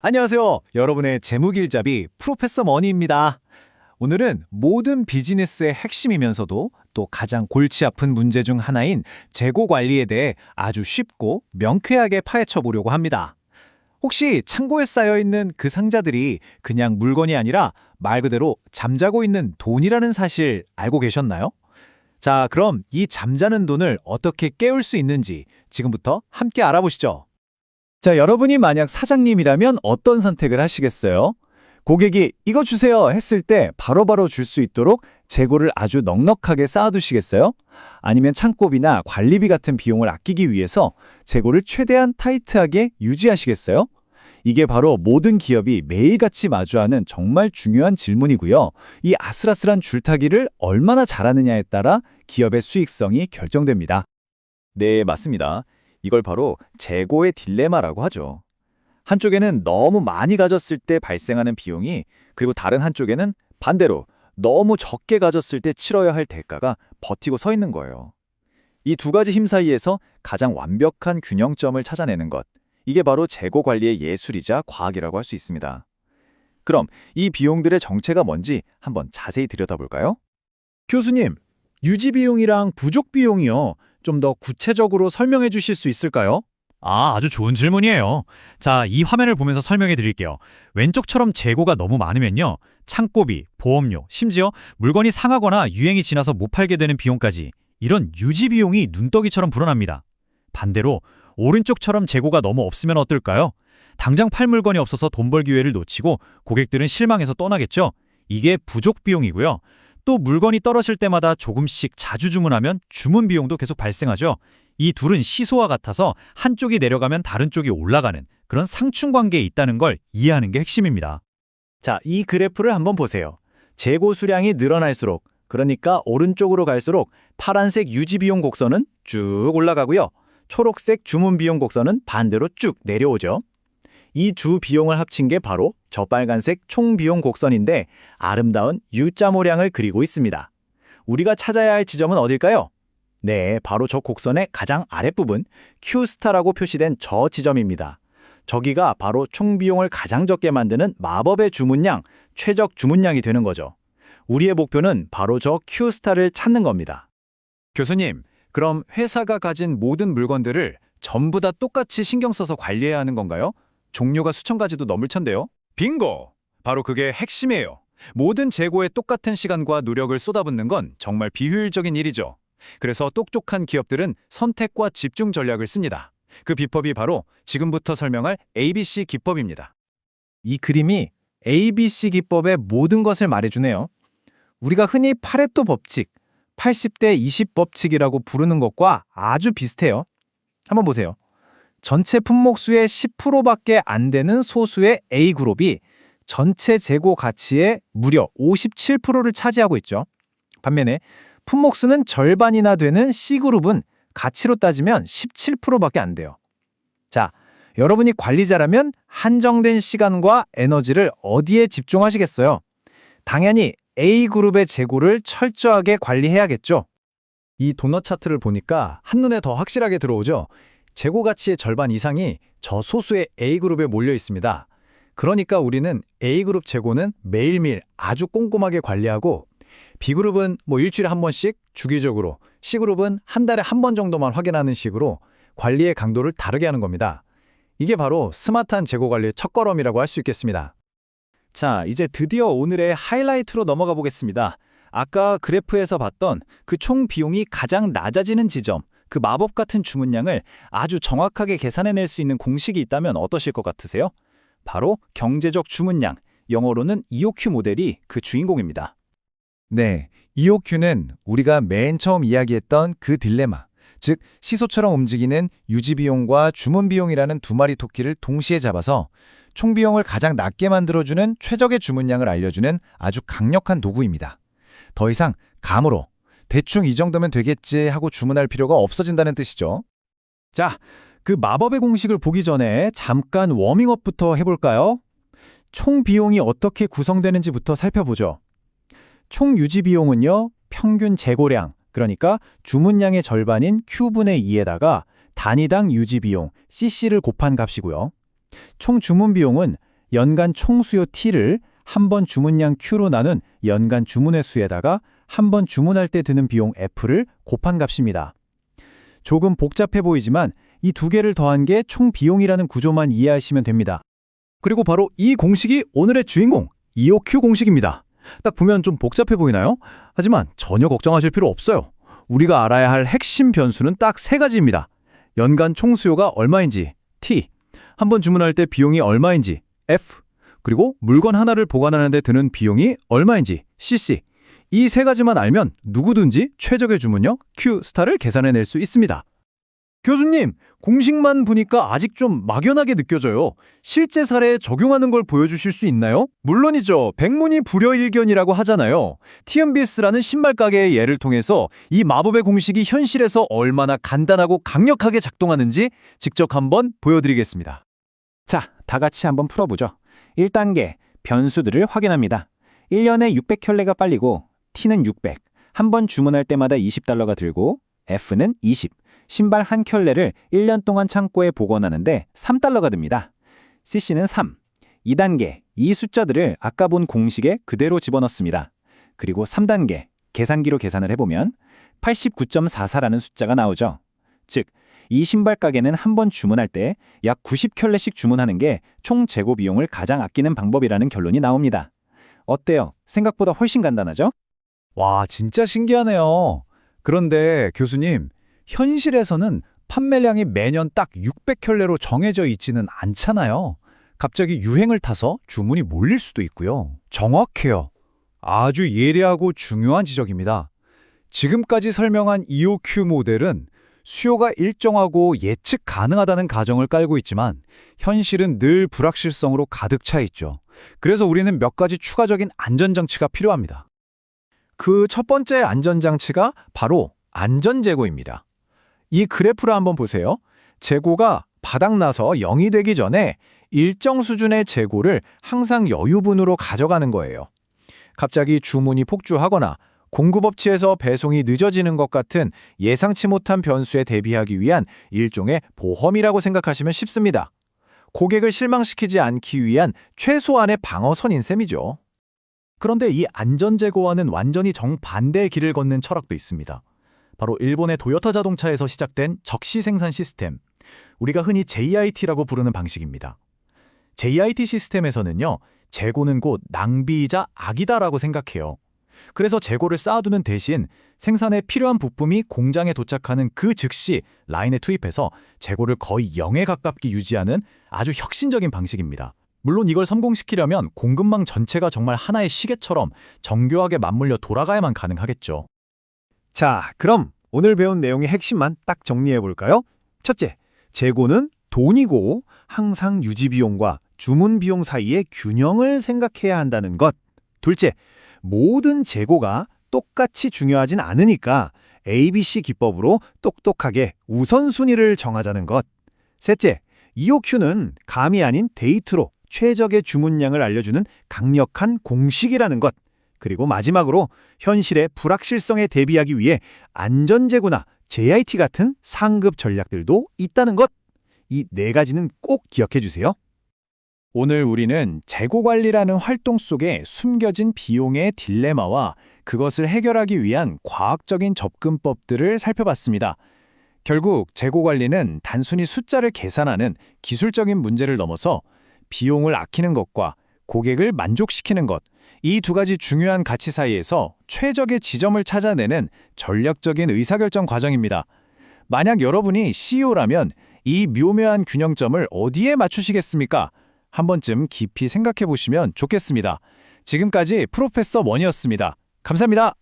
안녕하세요. 여러분의 재무길잡이 프로페서 머니입니다. 오늘은 모든 비즈니스의 핵심이면서도 또 가장 골치 아픈 문제 중 하나인 재고 관리에 대해 아주 쉽고 명쾌하게 파헤쳐 보려고 합니다. 혹시 창고에 쌓여 있는 그 상자들이 그냥 물건이 아니라 말 그대로 잠자고 있는 돈이라는 사실 알고 계셨나요? 자, 그럼 이 잠자는 돈을 어떻게 깨울 수 있는지 지금부터 함께 알아보시죠. 자, 여러분이 만약 사장님이라면 어떤 선택을 하시겠어요? 고객이 이거 주세요 했을 때 바로바로 줄 수 있도록 재고를 아주 넉넉하게 쌓아두시겠어요? 아니면 창고비나 관리비 같은 비용을 아끼기 위해서 재고를 최대한 타이트하게 유지하시겠어요? 이게 바로 모든 기업이 매일같이 마주하는 정말 중요한 질문이고요. 이 아슬아슬한 줄타기를 얼마나 잘하느냐에 따라 기업의 수익성이 결정됩니다. 네, 맞습니다. 이걸 바로 재고의 딜레마라고 하죠. 한쪽에는 너무 많이 가졌을 때 발생하는 비용이, 그리고 다른 한쪽에는 반대로 너무 적게 가졌을 때 치러야 할 대가가 버티고 서 있는 거예요. 이 두 가지 힘 사이에서 가장 완벽한 균형점을 찾아내는 것, 이게 바로 재고 관리의 예술이자 과학이라고 할 수 있습니다. 그럼 이 비용들의 정체가 뭔지 한번 자세히 들여다볼까요? 교수님, 유지 비용이랑 부족 비용이요. 좀 더 구체적으로 설명해 주실 수 있을까요? 아주 좋은 질문이에요. 자, 이 화면을 보면서 설명해 드릴게요. 왼쪽처럼 재고가 너무 많으면요. 창고비, 보험료, 심지어 물건이 상하거나 유행이 지나서 못 팔게 되는 비용까지 이런 유지 비용이 눈덩이처럼 불어납니다. 반대로 오른쪽처럼 재고가 너무 없으면 어떨까요? 당장 팔 물건이 없어서 돈 벌 기회를 놓치고 고객들은 실망해서 떠나겠죠? 이게 부족 비용이고요. 또 물건이 떨어질 때마다 조금씩 자주 주문하면 주문 비용도 계속 발생하죠. 이 둘은 시소와 같아서 한쪽이 내려가면 다른 쪽이 올라가는 그런 상충 관계에 있다는 걸 이해하는 게 핵심입니다. 자, 이 그래프를 한번 보세요. 재고 수량이 늘어날수록, 그러니까 오른쪽으로 갈수록 파란색 유지 비용 곡선은 쭉 올라가고요. 초록색 주문 비용 곡선은 반대로 쭉 내려오죠. 이 두 비용을 합친 게 바로 저 빨간색 총 비용 곡선인데 아름다운 U자 모양을 그리고 있습니다. 우리가 찾아야 할 지점은 어딜까요? 네, 바로 저 곡선의 가장 아랫부분 Q스타라고 표시된 저 지점입니다. 저기가 바로 총 비용을 가장 적게 만드는 마법의 주문량, 최적 주문량이 되는 거죠. 우리의 목표는 바로 저 Q스타를 찾는 겁니다. 교수님, 그럼 회사가 가진 모든 물건들을 전부 다 똑같이 신경 써서 관리해야 하는 건가요? 종류가 수천 가지도 넘을 텐데요. 빙고! 바로 그게 핵심이에요. 모든 재고에 똑같은 시간과 노력을 쏟아붓는 건 정말 비효율적인 일이죠. 그래서 똑똑한 기업들은 선택과 집중 전략을 씁니다. 그 비법이 바로 지금부터 설명할 ABC 기법입니다. 이 그림이 ABC 기법의 모든 것을 말해주네요. 우리가 흔히 파레토 법칙, 80대 20 법칙이라고 부르는 것과 아주 비슷해요. 한번 보세요. 전체 품목수의 10%밖에 안 되는 소수의 A그룹이 전체 재고 가치의 무려 57%를 차지하고 있죠. 반면에 품목수는 절반이나 되는 C그룹은 가치로 따지면 17%밖에 안 돼요. 자, 여러분이 관리자라면 한정된 시간과 에너지를 어디에 집중하시겠어요? 당연히 A그룹의 재고를 철저하게 관리해야겠죠. 이 도넛 차트를 보니까 한눈에 더 확실하게 들어오죠. 재고 가치의 절반 이상이 저 소수의 A그룹에 몰려 있습니다. 그러니까 우리는 A그룹 재고는 매일매일 아주 꼼꼼하게 관리하고 B그룹은 일주일에 한 번씩 주기적으로, C그룹은 한 달에 한 번 정도만 확인하는 식으로 관리의 강도를 다르게 하는 겁니다. 이게 바로 스마트한 재고 관리의 첫걸음이라고 할 수 있겠습니다. 자, 이제 드디어 오늘의 하이라이트로 넘어가 보겠습니다. 아까 그래프에서 봤던 그 총 비용이 가장 낮아지는 지점, 그 마법 같은 주문량을 아주 정확하게 계산해낼 수 있는 공식이 있다면 어떠실 것 같으세요? 바로 경제적 주문량, 영어로는 EOQ 모델이 그 주인공입니다. 네, EOQ는 우리가 맨 처음 이야기했던 그 딜레마, 즉 시소처럼 움직이는 유지비용과 주문비용이라는 두 마리 토끼를 동시에 잡아서 총비용을 가장 낮게 만들어주는 최적의 주문량을 알려주는 아주 강력한 도구입니다. 더 이상 감으로 대충 이 정도면 되겠지 하고 주문할 필요가 없어진다는 뜻이죠. 자, 그 마법의 공식을 보기 전에 잠깐 워밍업부터 해볼까요? 총 비용이 어떻게 구성되는지부터 살펴보죠. 총 유지 비용은요, 평균 재고량, 그러니까 주문량의 절반인 Q분의 2에다가 단위당 유지 비용, CC를 곱한 값이고요. 총 주문 비용은 연간 총수요 T를 한 번 주문량 Q로 나눈 연간 주문의 수에다가 한 번 주문할 때 드는 비용 F를 곱한 값입니다. 조금 복잡해 보이지만 이 두 개를 더한 게 총 비용이라는 구조만 이해하시면 됩니다. 그리고 바로 이 공식이 오늘의 주인공, EOQ 공식입니다. 딱 보면 좀 복잡해 보이나요? 하지만 전혀 걱정하실 필요 없어요. 우리가 알아야 할 핵심 변수는 딱 세 가지입니다. 연간 총수요가 얼마인지, T, 한 번 주문할 때 비용이 얼마인지, F, 그리고 물건 하나를 보관하는 데 드는 비용이 얼마인지, CC. 이 세 가지만 알면 누구든지 최적의 주문력, Q 스타를 계산해낼 수 있습니다. 교수님, 공식만 보니까 아직 좀 막연하게 느껴져요. 실제 사례에 적용하는 걸 보여주실 수 있나요? 물론이죠. 백문이 불여일견이라고 하잖아요. 티언비스라는 신발 가게의 예를 통해서 이 마법의 공식이 현실에서 얼마나 간단하고 강력하게 작동하는지 직접 한번 보여드리겠습니다. 자, 다 같이 한번 풀어보죠. 1단계, 변수들을 확인합니다. 1년에 600켤레가 빨리고 T는 600, 한 번 주문할 때마다 $20가 들고 F는 20, 신발 한 켤레를 1년 동안 창고에 보관하는데 $3가 듭니다. CC는 3. 2단계, 이 숫자들을 아까 본 공식에 그대로 집어넣습니다. 그리고 3단계, 계산기로 계산을 해보면 89.44라는 숫자가 나오죠. 즉, 이 신발 가게는 한 번 주문할 때 약 90켤레씩 주문하는 게 총 재고 비용을 가장 아끼는 방법이라는 결론이 나옵니다. 어때요? 생각보다 훨씬 간단하죠? 와, 진짜 신기하네요. 그런데 교수님, 현실에서는 판매량이 매년 딱 600켤레로 정해져 있지는 않잖아요. 갑자기 유행을 타서 주문이 몰릴 수도 있고요. 정확해요. 아주 예리하고 중요한 지적입니다. 지금까지 설명한 EOQ 모델은 수요가 일정하고 예측 가능하다는 가정을 깔고 있지만 현실은 늘 불확실성으로 가득 차 있죠. 그래서 우리는 몇 가지 추가적인 안전장치가 필요합니다. 그 첫 번째 안전장치가 바로 안전재고입니다. 이 그래프를 한번 보세요. 재고가 바닥나서 0이 되기 전에 일정 수준의 재고를 항상 여유분으로 가져가는 거예요. 갑자기 주문이 폭주하거나 공급업체에서 배송이 늦어지는 것 같은 예상치 못한 변수에 대비하기 위한 일종의 보험이라고 생각하시면 쉽습니다. 고객을 실망시키지 않기 위한 최소한의 방어선인 셈이죠. 그런데 이 안전재고와는 완전히 정반대의 길을 걷는 철학도 있습니다. 바로 일본의 도요타 자동차에서 시작된 적시 생산 시스템, 우리가 흔히 JIT라고 부르는 방식입니다. JIT 시스템에서는요, 재고는 곧 낭비이자 악이다라고 생각해요. 그래서 재고를 쌓아두는 대신 생산에 필요한 부품이 공장에 도착하는 그 즉시 라인에 투입해서 재고를 거의 0에 가깝게 유지하는 아주 혁신적인 방식입니다. 물론 이걸 성공시키려면 공급망 전체가 정말 하나의 시계처럼 정교하게 맞물려 돌아가야만 가능하겠죠. 자, 그럼 오늘 배운 내용의 핵심만 딱 정리해 볼까요? 첫째, 재고는 돈이고 항상 유지비용과 주문비용 사이의 균형을 생각해야 한다는 것. 둘째, 모든 재고가 똑같이 중요하진 않으니까 ABC 기법으로 똑똑하게 우선순위를 정하자는 것. 셋째, EOQ는 감이 아닌 데이터로 최적의 주문량을 알려주는 강력한 공식이라는 것. 그리고 마지막으로 현실의 불확실성에 대비하기 위해 안전재고나 JIT 같은 상급 전략들도 있다는 것. 이 네 가지는 꼭 기억해 주세요. 오늘 우리는 재고관리라는 활동 속에 숨겨진 비용의 딜레마와 그것을 해결하기 위한 과학적인 접근법들을 살펴봤습니다. 결국 재고관리는 단순히 숫자를 계산하는 기술적인 문제를 넘어서 비용을 아끼는 것과 고객을 만족시키는 것, 이 두 가지 중요한 가치 사이에서 최적의 지점을 찾아내는 전략적인 의사결정 과정입니다. 만약 여러분이 CEO라면 이 묘묘한 균형점을 어디에 맞추시겠습니까? 한 번쯤 깊이 생각해 보시면 좋겠습니다. 지금까지 프로페서 원이었습니다. 감사합니다.